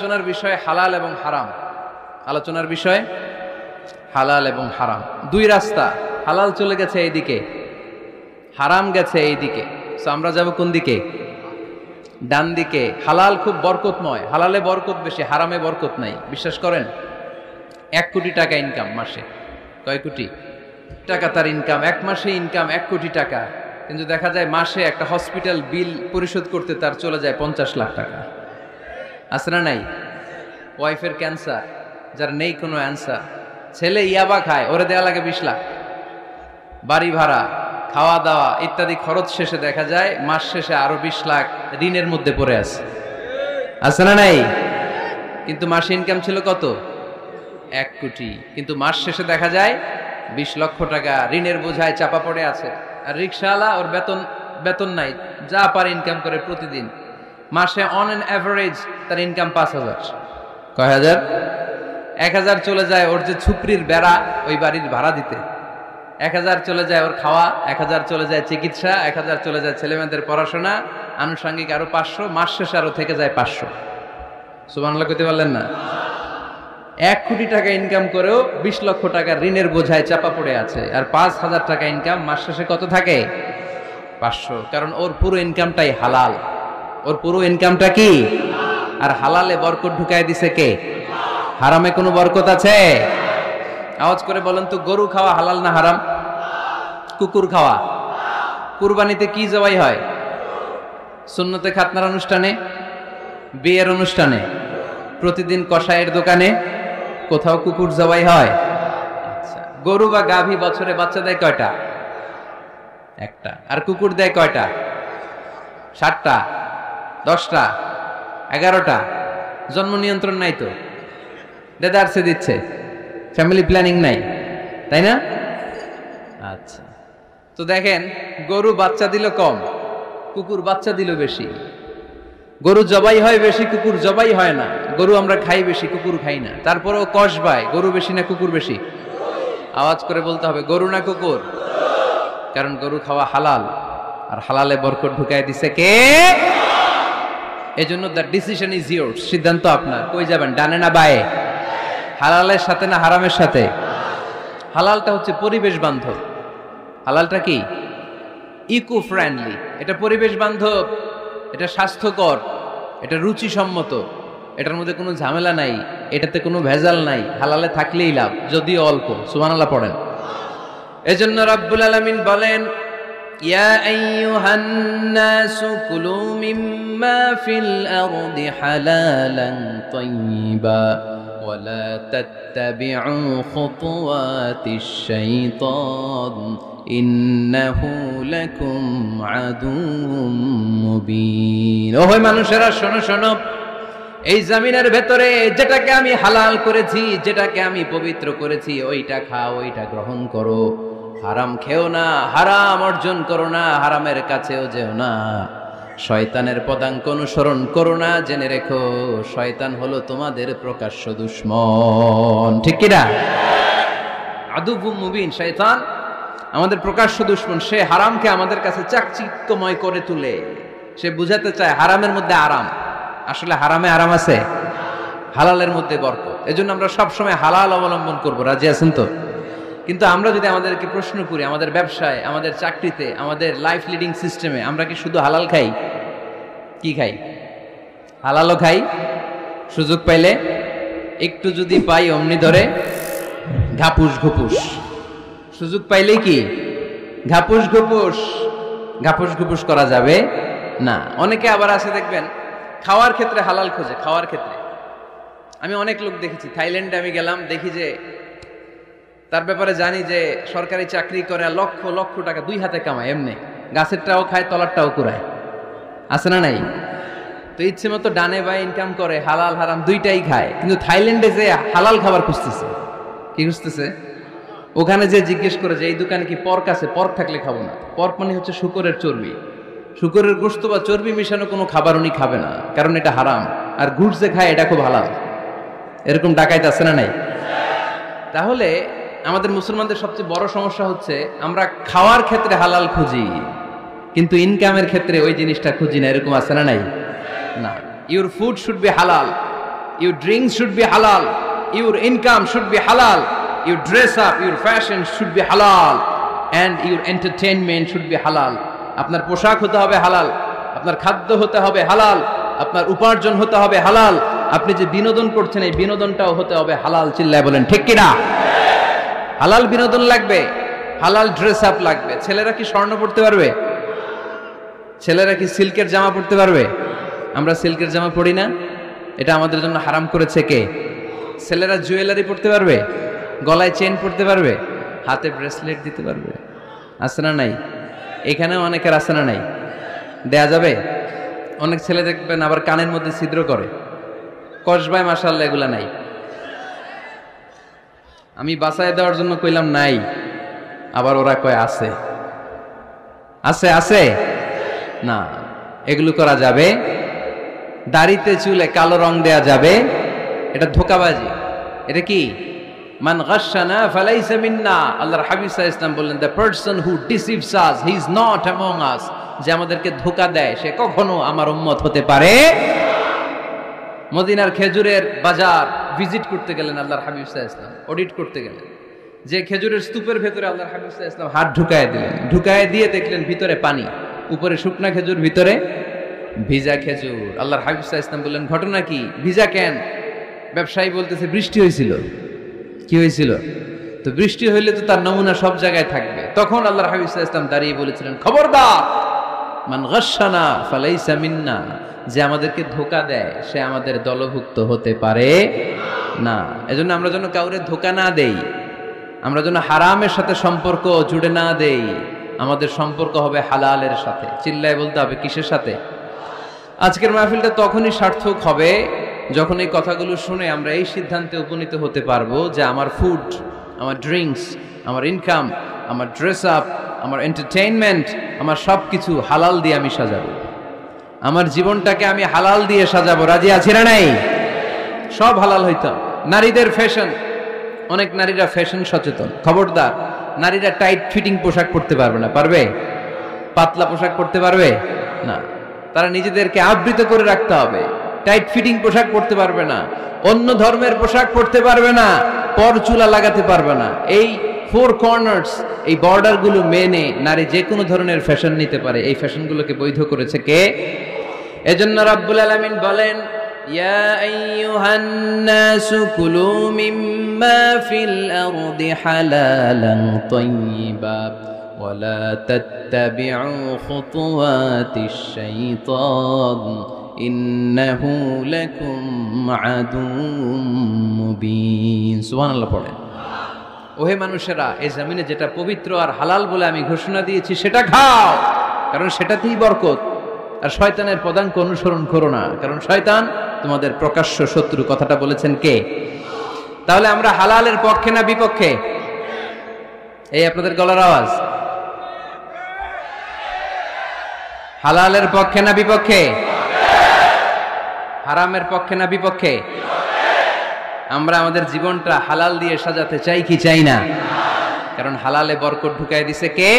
আলোচনার বিষয় হালাল এবং হারাম। আলোচনার বিষয় হালাল এবং হারাম, দুই রাস্তা। হালাল চলে গেছে এইদিকে, হারাম গেছে এইদিকে। সো আমরা যাব কোন দিকে? ডান দিকে। হালাল খুব বরকতময়, হালালে বরকত বেশি, হারামে বরকত নাই। বিশ্বাস করেন? 1 কোটি টাকা ইনকাম মাসে। কয় কোটি টাকা তার ইনকাম? 1 মাসে ইনকাম 1 কোটি টাকা, কিন্তু দেখা যায় মাসে একটা হসপিটাল বিল পরিশোধ করতে তার চলে যায় 50 লাখ টাকা। আছে না নাই? ওয়াইফের ক্যান্সার, যার নেই কোনো অ্যান্সার। ছেলে ইয়াবা খায়, ওরে দেয়া লাগে 20 লাখ। বাড়ি ভাড়া, খাওয়া দাওয়া ইত্যাদি খরচ শেষে দেখা যায় মাস শেষে আরো 20 লাখ ঋণের মধ্যে পড়ে আছে না নাই? কিন্তু মাসে ইনকাম ছিল কত? 1 কোটি। কিন্তু মাস শেষে দেখা যায় 20 লক্ষ টাকা ঋণের বোঝায় চাপা পড়ে আছে। আর রিক্সাওয়ালা, ওর বেতন নাই, যা পারে ইনকাম করে প্রতিদিন। মাসে অন অ্যান অ্যাভারেজ তার ইনকাম 5000। কয় হাজার? 1000 চলে যায় ওর যে ছুপরির বেড়া, ওই বাড়ির ভাড়া দিতে। 1000 চলে যায় ওর খাওয়া, 1000 চলে যায় চিকিৎসা, 1000 চলে যায় ছেলেমেয়েদের পড়াশোনা, আনুষঙ্গিক আরো 500, মাস শেষে আরো থেকে যায় 500। সুবহানাল্লাহ কইতে পারলেন না? 1 কোটি টাকা ইনকাম করেও 20 লক্ষ টাকা ঋণের বোঝায় চাপা পড়ে আছে। আর 5000 টাকা ইনকাম, মাস শেষে কত থাকে? 500। কারণ ওর পুরো ইনকামটাই হালাল। ওর পুরো ইনকামটা কি? আর হালালে বরকত ঢুকায় দিছে কে? হারামে কোনো বরকত আছে? আওয়াজ করে বলেন তো, গরু খাওয়া হালাল না হারাম? কুকুর খাওয়া? কুরবানিতে কি জবাই হয়? সুন্নতে খাতনার অনুষ্ঠানে, বিয়ের অনুষ্ঠানে, প্রতিদিন কসাইয়ের দোকানে, কোথাও কুকুর জবাই হয়? আচ্ছা, গরু বা গাভী বছরে বাচ্চা দেয় কয়টা? একটা। আর কুকুর দেয় কয়টা? 7টা, 10টা, 11টা। জন্ম নিয়ন্ত্রণ নাই তো, দেদারসে দিচ্ছে, ফ্যামিলি প্ল্যানিং নাই, তাই না? আচ্ছা, তো দেখেন, গরু বাচ্চা দিল কম, কুকুর বাচ্চা দিল বেশি। গরু জবাই হয় বেশি, কুকুর জবাই হয় না। গরু আমরা খাই বেশি, কুকুর খাই না। তারপরেও কসবায় গরু বেশি না কুকুর বেশি? আওয়াজ করে বলতে হবে, গরু না কুকুর? কারণ গরু খাওয়া হালাল, আর হালালে বরকত ঢুকায় দিছে কে? এজন্য দ্য ডিসিশন ইজ ইয়োরস। সিদ্ধান্ত আপনার। কই যাবেন, ডানে না বায়ে? হালালের সাথে না হারামের সাথে? হালালটা হচ্ছে পরিবেশ বান্ধব। হালালটা কি? Eco friendly. এটা পরিবেশ বান্ধব, এটা স্বাস্থ্যকর, এটা রুচিসম্মত, এটার মধ্যে কোনো ঝামেলা নাই, এটাতে কোনো ভেজাল নাই। হালালে থাকলেই লাভ, যদিও অল্প। সুবহানাল্লাহ পড়েন। এজন্য রাব্বুল আলামিন বলেন, ইয়া আইয়ুহান নাসু কুলু মিম্মা ফিল আরদি হালালান তাইয়্যিবা ওয়ালা তাত্তাবিউ খুতুওয়াতিশ শাইতান ইন্নাহু লাকুম আদুউম মুবিন। ও হে মানুষেরা, শোনো শোনো, এই জমিনের ভেতরে যেটাকে আমি হালাল করেছি, যেটাকে আমি পবিত্র করেছি, ওইটা খাও, ওইটা গ্রহণ করো। হারাম খেও না, হারাম অর্জন করো না, হারামের কাছেও যেও না। শয়তানের পদাঙ্ক অনুসরণ করো না। জেনে রেখো, শয়তান হলো তোমাদের প্রকাশ্য দুশমন। ঠিক কিনা? আদুউম মুবিন। শয়তান আমাদের প্রকাশ্য দুশমন। সে হারামকে আমাদের কাছে চাকচিক্যময় করে তুলে। সে বুঝাতে চায় হারামের মধ্যে আরাম। আসলে হারামে আরাম আছে, হালালের মধ্যে বরকত। এজন্য আমরা সবসময় হালাল অবলম্বন করব। রাজি আছেন তো? কিন্তু আমরা যদি আমাদেরকে প্রশ্ন করি, আমাদের ব্যবসায়, আমাদের চাকরিতে, আমাদের লাইফ লিডিং সিস্টেমে আমরা কি শুধু হালাল খাই? কি খাই? হালালও খাই, সুযোগ পাইলে একটু যদি পাই অমনি ধরে ঘাপুস ঘুপুস। সুযোগ পাইলেই কি ঘাপুস ঘুপুস? ঘাপুস ঘুপুস করা যাবে না। অনেকে আবার আছে দেখবেন, খাওয়ার ক্ষেত্রে হালাল খোঁজে। খাওয়ার ক্ষেত্রে আমি অনেক লোক দেখেছি। থাইল্যান্ডে আমি গেলাম, দেখি যে তার ব্যাপারে জানি যে সরকারি চাকরি করে, লক্ষ লক্ষ টাকা 2 হাতে কামায়। এমনি গাছেরটাও খায়, তলারটাও কুড়ায়। আছে না নাই? তো ইচ্ছে মতো ডানে বায়ে ইনকাম করে, হালাল হারাম দুইটাই খায়। কিন্তু থাইল্যান্ডে যে হালাল খাবার খুঁজতেছে। কি খুঁজতেছে? ওখানে যে জিজ্ঞেস করে যে এই দোকানে কি পর্ক আছে? পর্ক থাকলে খাবো না। পর্ক মানে হচ্ছে শুকরের চর্বি। শুকরের গোশত বা চর্বি মিশানো কোনো খাবার উনি খাবে না, কারণ এটা হারাম। আর ঘুষ যে খায়, এটা খুব হালাল। এরকম ডাকাইত আছে না নাই? তাহলে আমাদের মুসলমানদের সবচেয়ে বড় সমস্যা হচ্ছে আমরা খাওয়ার ক্ষেত্রে হালাল খুঁজি, কিন্তু ইনকামের ক্ষেত্রে ওই জিনিসটা খুঁজি না। এরকম আছে না নাই? না। ইউর ফুড শুড বি হালাল। Your drinks should be halal. Your income should be halal. Your dress up, your fashion should be halal. And your entertainment should be halal. আপনার পোশাক হতে হবে হালাল, আপনার খাদ্য হতে হবে হালাল, আপনার উপার্জন হতে হবে হালাল, আপনি যে বিনোদন করছেন এই বিনোদনটাও হতে হবে হালাল। চিল্লায় বলেন ঠিক কিনা? হালাল বিনোদন লাগবে, হালাল ড্রেস আপ লাগবে। ছেলেরা কি স্বর্ণ পড়তে পারবে? ছেলেরা কি সিল্কের জামা পড়তে পারবে? আমরা সিল্কের জামা পরি না, এটা আমাদের জন্য হারাম করেছে কে? ছেলেরা জুয়েলারি পড়তে পারবে? গলায় চেন পড়তে পারবে? হাতে ব্রেসলেট দিতে পারবে? আছে না নাই? এখানেও অনেকের আছে না নাই? দেয়া যাবে? অনেক ছেলে দেখবেন আবার কানের মধ্যে ছিদ্র করে, কসবায় মাশাআল্লাহ এগুলা নাই। আমি বাঁচায় দেওয়ার জন্য কইলাম নাই, আবার ওরা কয় আছে। আছে আছে না, এগুলো করা যাবে? দাড়িতে চুলে কালো রং দেয়া যাবে? এটা ধোঁকাবাজি। এটা কি? মান গাশশানা ফালাইসা মিন্না। আল্লাহর হাবিব সাল্লাল্লাহু আলাইহি ওয়াসাল্লাম বললেন, the person who deceives us he is not among আস। যে আমাদেরকে ধোঁকা দেয় সে কখনো আমার উম্মত হতে পারে। মদিনার খেজুরের বাজার ভিজিট করতে গেলেন আল্লাহর হাবিব সাল্লাল্লাহু আলাইহি ওয়াসাল্লাম, অডিট করতে গেলেন। যে খেজুরের স্তূপের ভেতরে আল্লাহর হাবিব সাল্লাল্লাহু আলাইহি ওয়াসাল্লাম হাত ঢুকায় দিলেন, ঢুকায় দিয়ে দেখলেন ভিতরে পানি, উপরে শুকনা খেজুর, ভিতরে ভিজা খেজুর। আল্লাহর হাবিব সাল্লাল্লাহু আলাইহি ওয়াসাল্লাম বললেন, ঘটনা কি? ভিজা কেন? ব্যবসায়ী বলতেছে বৃষ্টি হয়েছিল। কি হয়েছিল? তো বৃষ্টি হইলে তো তার নমুনা সব জায়গায় থাকবে। তখন আল্লাহর হাবিব সাল্লাল্লাহু আলাইহি ওয়াসাল্লাম দাঁড়িয়ে বলেছিলেন, খবরদার, মান গাশশানা ফালাইসা মিন্না। যে আমাদেরকে ধোঁকা দেয় সে আমাদের দলভুক্ত হতে পারে না। এজন্য আমরা যেন কাউরে ধোঁকা না দেই, আমরা যেন হারামের সাথে সম্পর্ক জুড়ে না দেই। আমাদের সম্পর্ক হবে হালালের সাথে। চিল্লায় বলতে হবে কিসের সাথে? আজকের মাহফিলটা তখনই সার্থক হবে যখন এই কথাগুলো শুনে আমরা এই সিদ্ধান্তে উপনীত হতে পারবো যে আমার ফুড, আমার ড্রিঙ্কস, আমার ইনকাম, আমার ড্রেস আপ, আমার এন্টারটেইনমেন্ট, আমার সব কিছু হালাল দিয়ে আমি সাজাবো। আমার জীবনটাকে আমি হালাল দিয়ে সাজাবো। রাজি আছি না নাই? সব হালাল হইতো। নারীদের ফ্যাশন, অনেক নারীরা ফ্যাশন সচেতন। খবরদার, নারীরা টাইট ফিটিং পোশাক পরতে পারবে না। পারবে? পাতলা পোশাক পরতে পারবে না। তারা নিজেদেরকে আবৃত করে রাখতে হবে। টাইট ফিটিং পোশাক পরতে পারবে না, অন্য ধর্মের পোশাক পরতে পারবে না, পরচুলা লাগাতে পারবে না। এই ফোর কর্নার্স, এই বর্ডার গুলো মেনে নারী যে কোনো ধরনের ফ্যাশন নিতে পারে। এই ফ্যাশনগুলোকে বৈধ করেছে কে? এজন্য রাব্বুল আলামিন বলেন, ইয়া আইয়ুহান নাসু কুলু মিম্মা ফিল আরদি হালালান তাইয়্যিবা ওয়া লা তাত্তাবিউ খুতুওয়াতিশ শাইতান ইন্নাহু লাকুম আদুউম মুবিন। সুবহানাল্লাহ পড়েন। ওহে মানুষেরা, এই জমিনে যেটা পবিত্র আর হালাল বলে আমি ঘোষণা দিয়েছি সেটা খাও, কারণ সেটাতেই বরকত। আর শয়তানের পদাঙ্ক অনুসরণ করো না, কারণ শয়তান তোমাদের প্রকাশ্য শত্রু। কথাটা বলেছেন কে? তাহলে আমরা হালালের পক্ষে না বিপক্ষে? এই আপনাদের গলার আওয়াজ। হালালের পক্ষে না বিপক্ষে? হারামের পক্ষে না বিপক্ষে? আমরা আমাদের জীবনটা হালাল দিয়ে সাজাতে চাই কি চাই না? কারণ হালালে বরকত ঢুকায় দিছে কে?